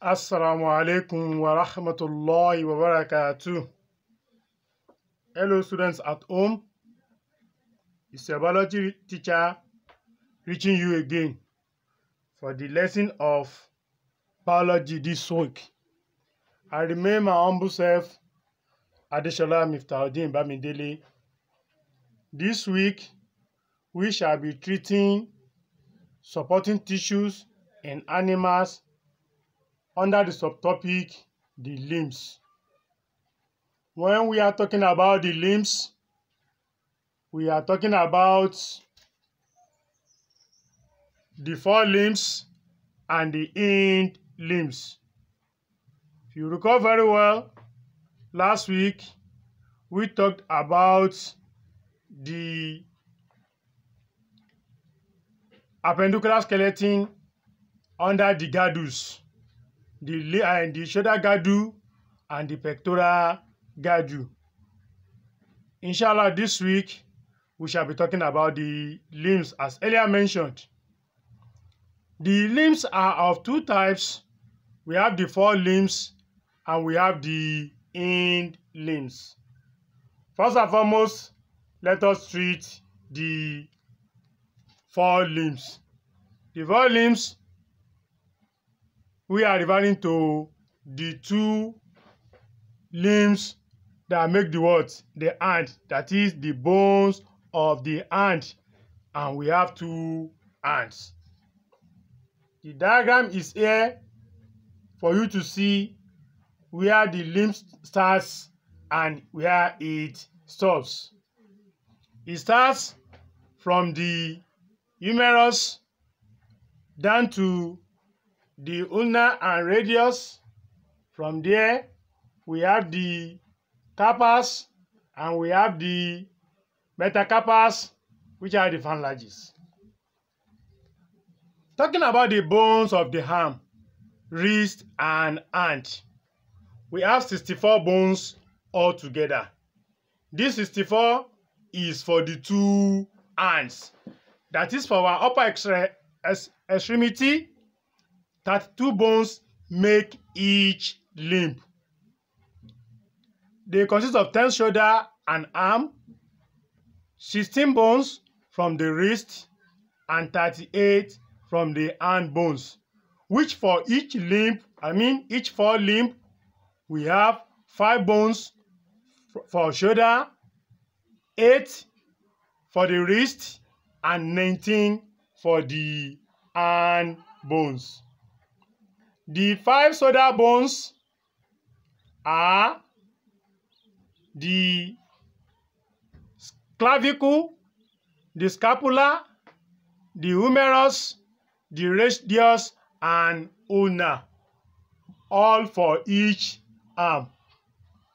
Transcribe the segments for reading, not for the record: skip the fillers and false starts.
Assalamu alaikum wa rahmatullahi wa barakatuh. Hello students at home, it's your biology teacher reaching you again for the lesson of biology this week. I remain my humble self, Adeshola Miftahuddin Bamidele. This week we shall be treating supporting tissues in animals under the subtopic the limbs. When we are talking about the limbs, we are talking about the forelimbs and the hind limbs. If you recall very well, last week we talked about the appendicular skeleton under the girdles, the shoulder girdle and the pectoral girdle. Inshallah, this week we shall be talking about the limbs as earlier mentioned. The limbs are of two types. We have the forelimbs and we have the hind limbs. First and foremost, let us treat the forelimbs. The forelimbs, we are referring to the two limbs that make the what? The hand, that is the bones of the hand, and we have two hands. The diagram is here for you to see where the limb starts and where it stops. It starts from the humerus down to the ulna and radius. From there, we have the carpus and we have the metacarpus, which are the phalanges. Talking about the bones of the arm, wrist, and hand, we have 64 bones altogether. This 64 is for the two hands. That is for our upper extremity. 32 bones make each limb. They consist of 10 shoulder and arm, 16 bones from the wrist, and 38 from the hand bones, which for each limb, each forelimb, we have 5 bones for shoulder, 8 for the wrist, and 19 for the hand bones. The 5 shoulder bones are the clavicle, the scapula, the humerus, the radius, and ulna, all for each arm.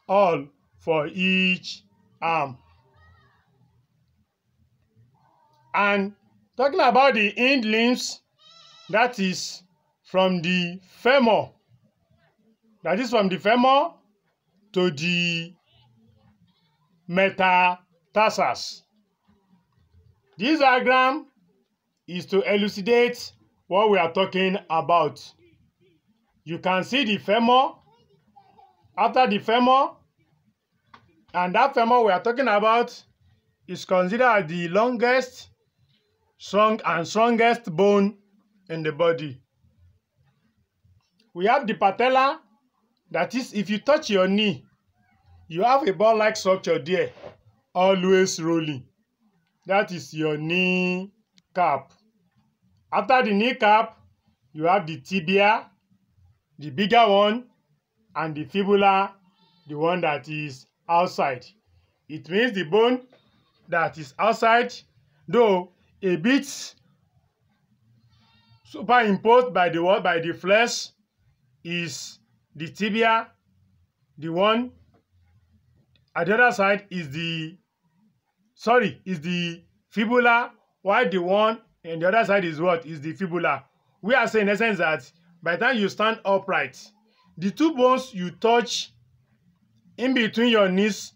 All for each arm. And talking about the hind limbs, that is from the femur. That is from the femur to the metatarsus. This diagram is to elucidate what we are talking about. You can see the femur. After the femur, and that femur we are talking about is considered the longest, strongest bone in the body. We have the patella. That is, if you touch your knee, you have a ball-like structure there, always rolling. That is your knee cap. After the knee cap, you have the tibia, the bigger one, and the fibula, the one that is outside. It means the bone that is outside, though a bit superimposed by the what? By the flesh, is the tibia. The one at the other side is the fibula, while the one on the other side is what? Is the fibula. We are saying in essence that by the time you stand upright, the two bones you touch in between your knees,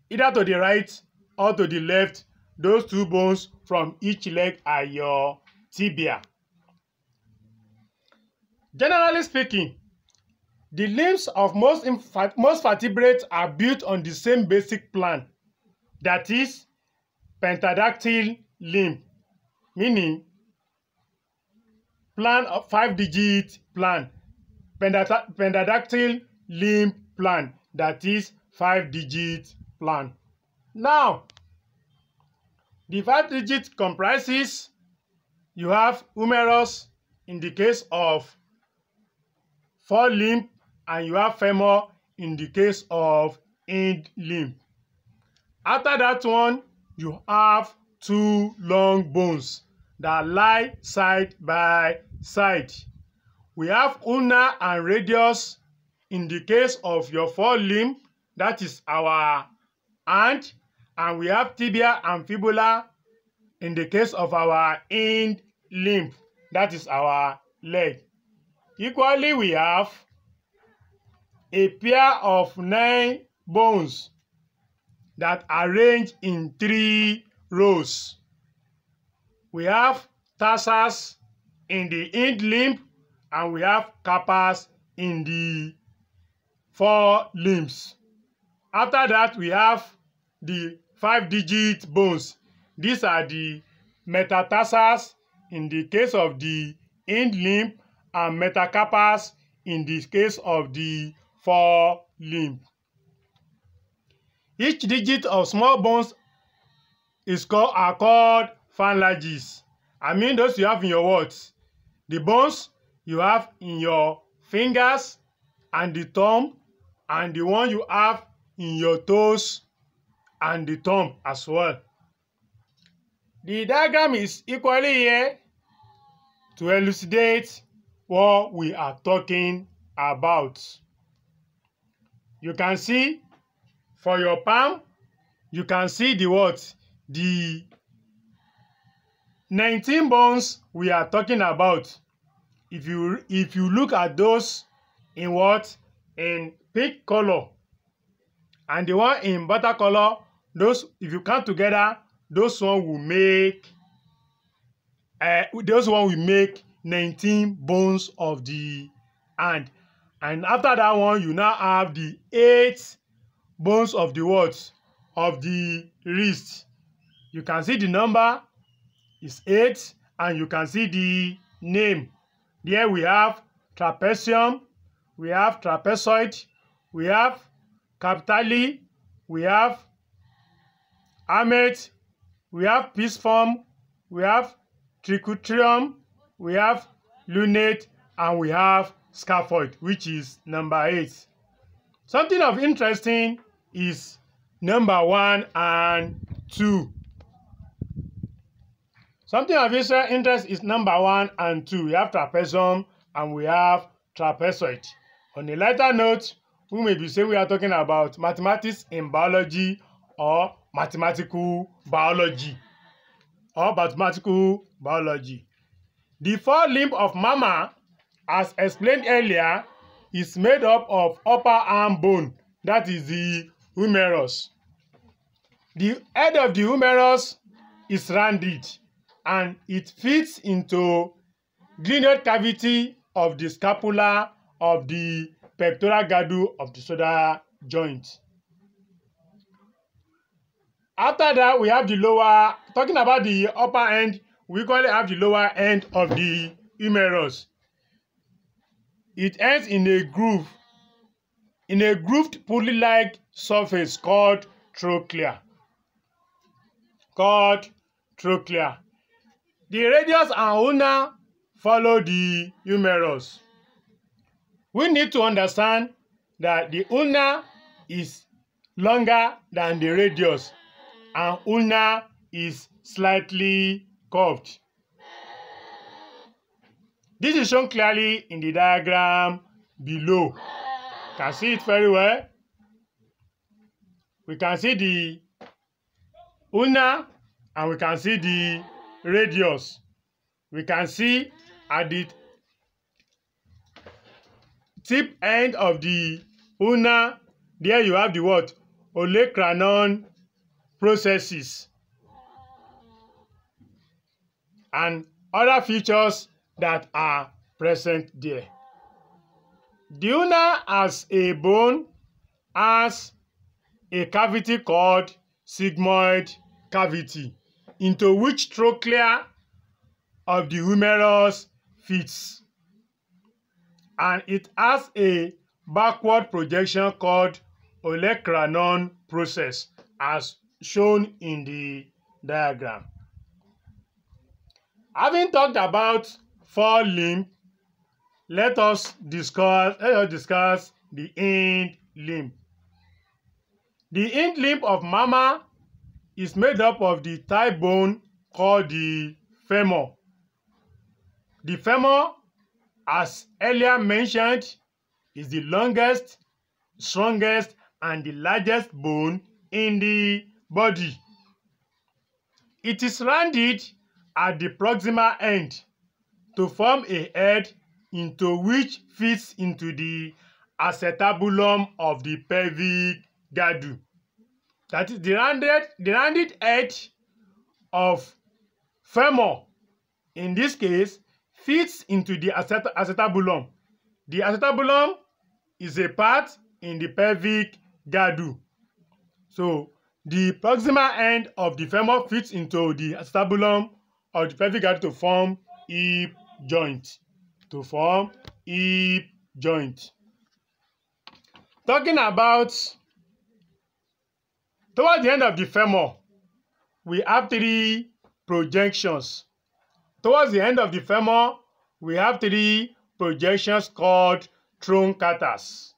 either to the right or to the left, those two bones from each leg are your tibia. Generally speaking, The limbs of most vertebrates are built on the same basic plan, that is pentadactyl limb, meaning plan of 5-digit plan, pentadactyl limb plan, that is 5-digit plan. Now, the 5-digit comprises, you have humerus in the case of forelimb, and you have femur in the case of hind limb. After that one, you have 2 long bones that lie side by side. We have ulna and radius in the case of your forelimb, that is our hand, and we have tibia and fibula in the case of our hind limb, that is our leg. Equally, we have a pair of 9 bones that arrange in 3 rows. We have tarsals in the hind limb, and we have carpals in the forelimbs. After that, we have the 5-digit bones. These are the metatarsals in the case of the hind limb, and metacarpals in the case of the forelimb. Each digit of small bones are called phalanges. I mean those you have in your words. The bones you have in your fingers and the thumb, and the one you have in your toes and the thumb as well. The diagram is equally here to elucidate what we are talking about. You can see for your palm, you can see the what? The 19 bones we are talking about. If you look at those in what? In pink color, and the one in butter color, those, if you count together, those one will make 19 bones of the hand. And after that one, you now have the 8 bones of the what? Of the wrist. You can see the number is 8, and you can see the name. There we have trapezium, we have trapezoid, we have capitale, we have armate, we have pisiform, we have tricutrium, we have lunate, and we have scaphoid, which is number 8. Something of interesting is number 1 and 2. Something of interest is number 1 and 2. We have trapezium and we have trapezoid. On a lighter note, we may be saying we are talking about mathematics in biology, or mathematical biology, The forelimb of mammal, as explained earlier, is made up of upper arm bone, that is the humerus. The head of the humerus is rounded, and it fits into glenoid cavity of the scapula of the pectoral girdle of the shoulder joint. After that, we have the lower, talking about the upper end, we equally have the lower end of the humerus. It ends in a groove, in a grooved pulley-like surface called trochlea. The radius and ulna follow the humerus. We need to understand that the ulna is longer than the radius, and ulna is slightly curved. This is shown clearly in the diagram below. You can see it very well. We can see the ulna and we can see the radius. We can see at the tip end of the ulna, there you have the what? Olecranon processes and other features that are present there. The ulna as a bone has a cavity called sigmoid cavity into which trochlea of the humerus fits, and it has a backward projection called olecranon process as shown in the diagram. Having talked about forelimb, let us discuss the hind limb. The hind limb of mammal is made up of the thigh bone called the femur. The femur, as earlier mentioned, is the longest, strongest, and the largest bone in the body. It is rounded at the proximal end to form a head into which fits into the acetabulum of the pelvic girdle. That is the rounded edge of femur, in this case, fits into the acetabulum. The acetabulum is a part in the pelvic girdle. So the proximal end of the femur fits into the acetabulum of the pelvic girdle to form hip joint. Towards the end of the femur, we have three projections. Towards the end of the femur, we have three projections called tronchators.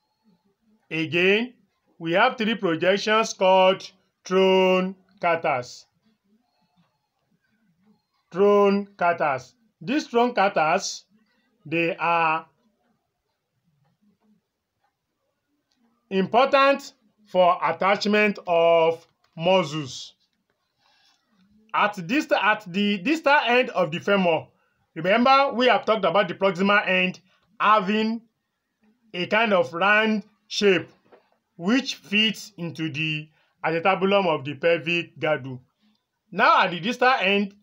Again, we have three projections called tronchators. These tronchators, they are important for attachment of muscles. At the distal end of the femur, remember we have talked about the proximal end having a kind of round shape which fits into the acetabulum of the pelvic girdle. Now at the distal end,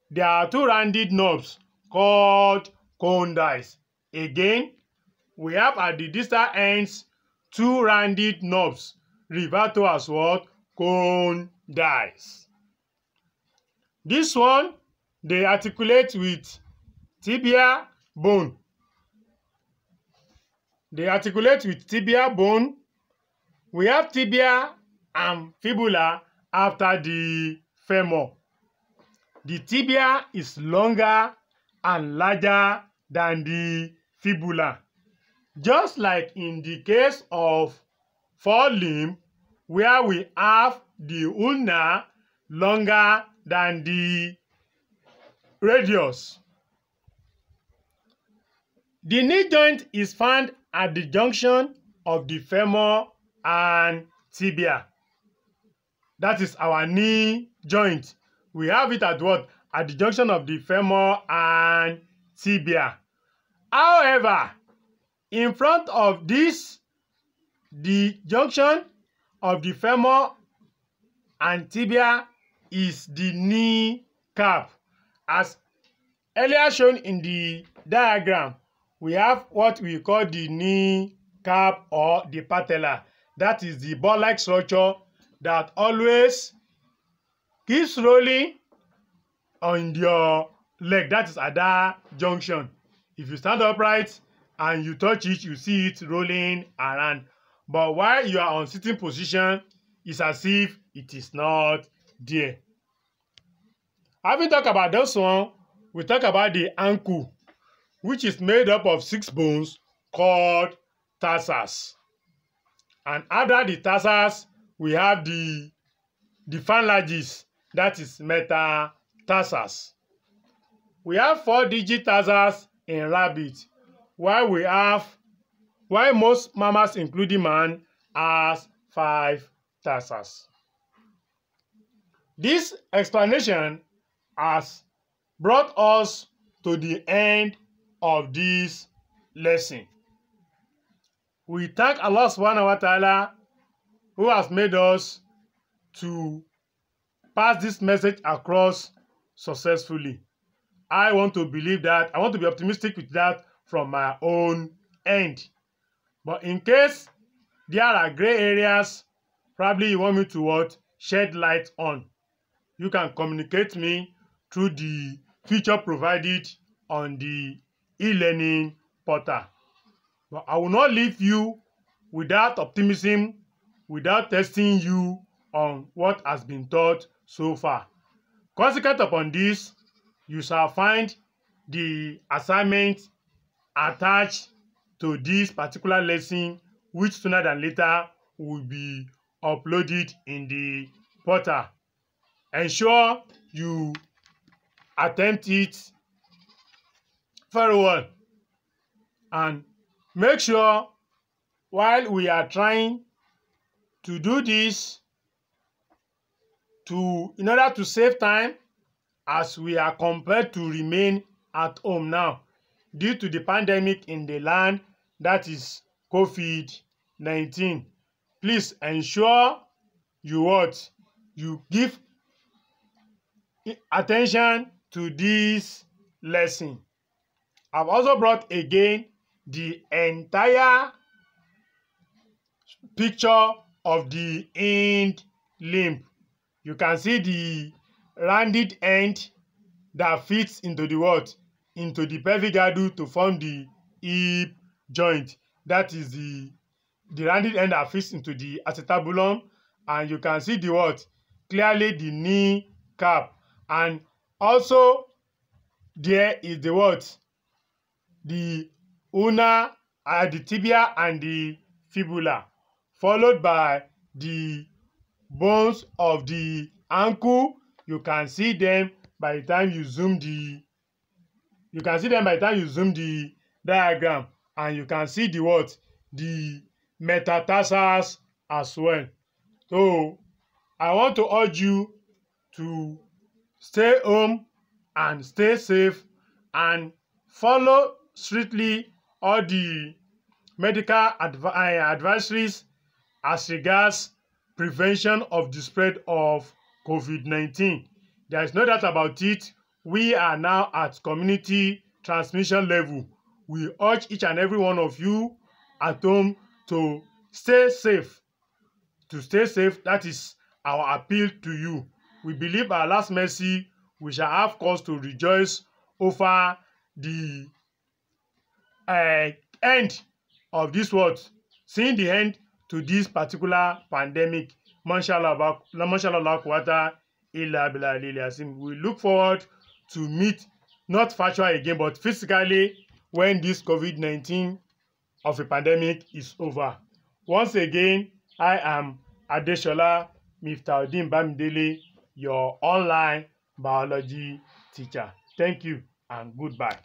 there are two rounded knobs called condyles. Again, we have at the distal ends two rounded knobs referred to as what? Condyles. This one, they articulate with tibia bone. We have tibia and fibula after the femur. The tibia is longer and larger than the fibula. Just like in the case of forelimb, where we have the ulna longer than the radius. The knee joint is found at the junction of the femur and tibia. That is our knee joint. We have it at what? At the junction of the femur and tibia. However, in front of this, the junction of the femur and tibia is the knee cap. As earlier shown in the diagram, we have what we call the knee cap or the patella. That is the ball-like structure that always keeps rolling on your leg. That is at that junction. If you stand upright and you touch it, you see it rolling around. But while you are on sitting position, it's as if it is not there. Having talked about this one, we talk about the ankle, which is made up of 6 bones called tarsals. And under the tarsals, we have the phalanges, that is metatarsals. We have 4-digit tarsals in rabbit, while most mammals, including man, has 5 tarsals. This explanation has brought us to the end of this lesson. We thank Allah subhanahu wa ta'ala who has made us to pass this message across successfully. I want to believe that. I want to be optimistic with that from my own end. But in case there are gray areas, probably you want me to what? Shed light on. You can communicate me through the feature provided on the e-learning portal. But I will not leave you without optimism, without testing you on what has been taught so far. Consequent upon this, you shall find the assignment attached to this particular lesson, which sooner than later will be uploaded in the portal. Ensure you attempt it very well, and make sure while we are trying to do this in order to save time, as we are compelled to remain at home now due to the pandemic in the land, that is COVID-19. Please ensure you give attention to this lesson. I've also brought again the entire picture of the hind limb. You can see the rounded end that fits into the what? Into the pelvic girdle to form the hip joint. That is the rounded end that fits into the acetabulum, and you can see the what? Clearly the knee cap, and also there is the what? The ulna, the tibia and the fibula, followed by the bones of the ankle. You can see them by the time you zoom the diagram, and you can see the what? The metatarsals as well. So I want to urge you to stay home and stay safe and follow strictly all the medical advisories as regards prevention of the spread of COVID-19. There is no doubt about it. We are now at community transmission level. We urge each and every one of you at home to stay safe. That is our appeal to you. We believe by Allah's mercy we shall have cause to rejoice over the end of this world, seeing the end to this particular pandemic. Mashallah, we look forward to meet not virtual again but physically when this COVID-19 of a pandemic is over. Once again, I am Adeshola Miftaudeen Bamidele, your online biology teacher. Thank you and goodbye.